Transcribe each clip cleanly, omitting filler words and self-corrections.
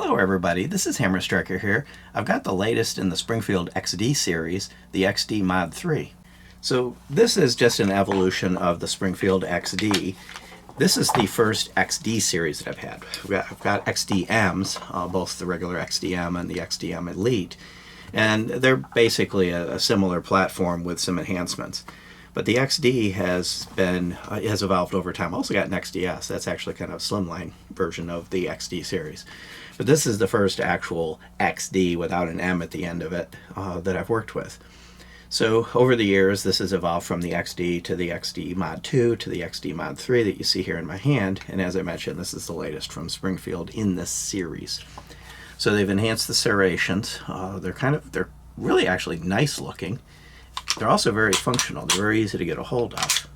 Hello everybody, this is Hammer Striker here. I've got the latest in the Springfield XD series, the XD Mod 3. So this is just an evolution of the Springfield XD. This is the first XD series that I've had. I've got XDMs, both the regular XDM and the XDM Elite, and they're basically a similar platform with some enhancements. But the XD has evolved over time. I also got an XDS. That's actually kind of a slimline version of the XD series. But this is the first actual XD without an M at the end of it that I've worked with. So over the years, this has evolved from the XD to the XD Mod 2 to the XD Mod 3 that you see here in my hand. And as I mentioned, this is the latest from Springfield in this series. So they've enhanced the serrations. They're really actually nice looking. They're also very functional. They're very easy to get a hold of.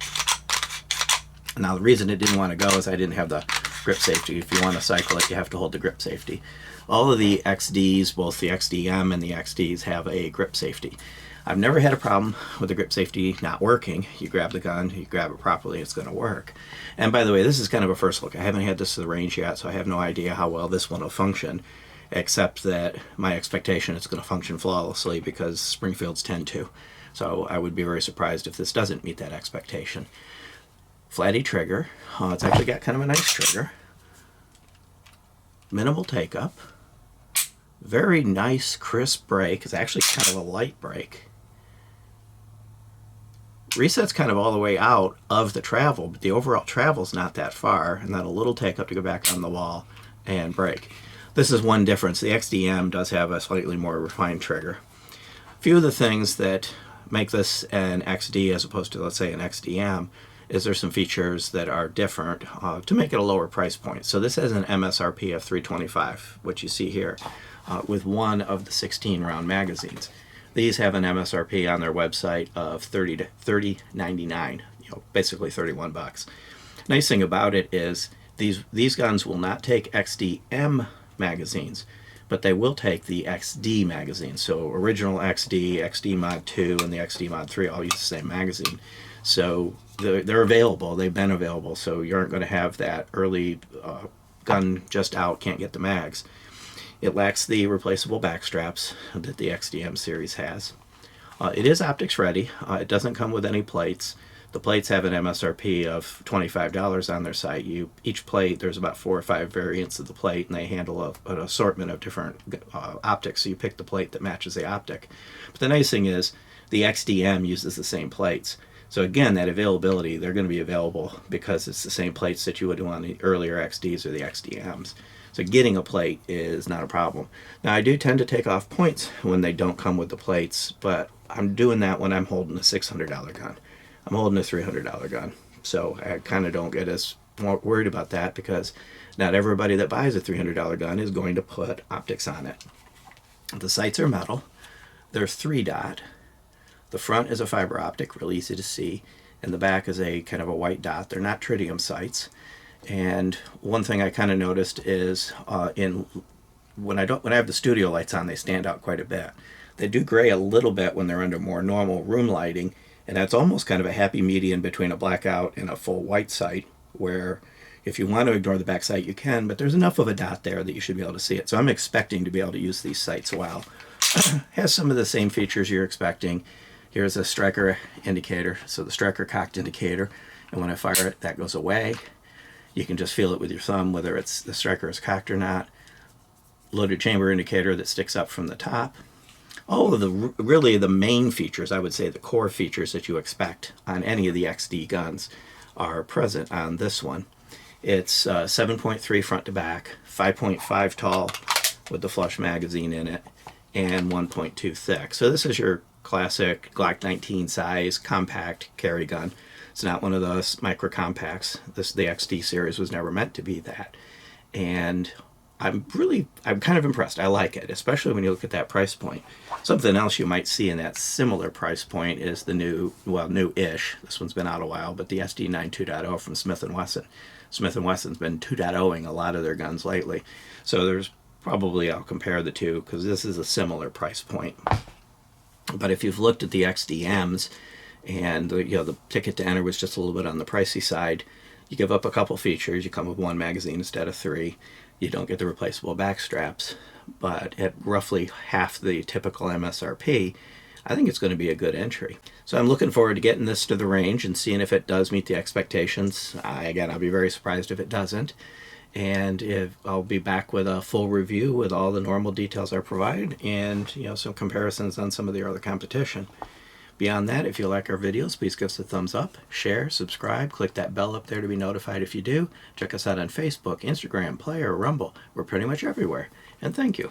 Now the reason it didn't want to go is I didn't have the grip safety. If you want to cycle it, you have to hold the grip safety. All of the XDs, both the XDM and the XDs, have a grip safety. I've never had a problem with the grip safety not working. You grab the gun, you grab it properly, it's going to work. And by the way, this is kind of a first look. I haven't had this to the range yet, so I have no idea how well this one will function, except that my expectation is going to function flawlessly because Springfields tend to. So I would be very surprised if this doesn't meet that expectation. Flatty trigger. It's actually got kind of a nice trigger. Minimal take up. Very nice crisp brake. It's actually kind of a light brake. Resets kind of all the way out of the travel, but the overall travel is not that far, and then a little take up to go back on the wall and brake. This is one difference. The XDM does have a slightly more refined trigger. A few of the things that make this an XD as opposed to, let's say, an XDM is there's some features that are different to make it a lower price point. So this has an MSRP of $325, which you see here, with one of the 16 round magazines. These have an MSRP on their website of $30.99, basically 31 bucks. Nice thing about it is these guns will not take XDM magazines, but they will take the XD magazine. So original XD, XD Mod 2, and the XD Mod 3 all use the same magazine. So they're available. They've been available. So you aren't going to have that early gun just out, can't get the mags. It lacks the replaceable back straps that the XDM series has. It is optics ready. It doesn't come with any plates. The plates have an MSRP of $25 on their site. Each plate, there's about 4 or 5 variants of the plate, and they handle an assortment of different optics, so you pick the plate that matches the optic. But the nice thing is, the XDM uses the same plates. So again, that availability, they're going to be available because it's the same plates that you would do on the earlier XDs or the XDMs. So getting a plate is not a problem. Now I do tend to take off points when they don't come with the plates, but I'm doing that when I'm holding a $600 gun. I'm holding a $300 gun, so I kind of don't get as worried about that because not everybody that buys a $300 gun is going to put optics on it. The sights are metal. They're 3-dot. The front is a fiber optic, real easy to see, and the back is a kind of a white dot. They're not tritium sights. And one thing I kind of noticed is when I have the studio lights on, they stand out quite a bit. They do gray a little bit when they're under more normal room lighting, and that's almost kind of a happy median between a blackout and a full white sight, where if you want to ignore the back sight, you can, but there's enough of a dot there that you should be able to see it. So I'm expecting to be able to use these sights well. Has some of the same features you're expecting. Here's a striker indicator, so the striker cocked indicator, and when I fire it, that goes away. You can just feel it with your thumb, whether it's the striker is cocked or not. Loaded chamber indicator that sticks up from the top. All of the main features, I would say the core features that you expect on any of the XD guns are present on this one. It's 7.3 front to back, 5.5 tall with the flush magazine in it, and 1.2 thick. So this is your classic Glock 19 size compact carry gun. It's not one of those micro compacts. The XD series was never meant to be that. And I'm kind of impressed. I like it, especially when you look at that price point. Something else you might see in that similar price point is the new-ish, this one's been out a while, but the SD9 2.0 from Smith & Wesson. Smith & Wesson's been 2.0ing a lot of their guns lately. So there's probably, I'll compare the two, because this is a similar price point. But if you've looked at the XDMs, and the ticket to enter was just a little bit on the pricey side, You give up a couple features. You come with one magazine instead of three. You don't get the replaceable back straps. But at roughly half the typical MSRP, I think it's going to be a good entry. So I'm looking forward to getting this to the range and seeing if it does meet the expectations. Again, I'll be very surprised if it doesn't. And if I'll be back with a full review with all the normal details I provide and some comparisons on some of the other competition. Beyond that, if you like our videos, please give us a thumbs up, share, subscribe, click that bell up there to be notified if you do. Check us out on Facebook, Instagram, Player, Rumble. We're pretty much everywhere. And thank you.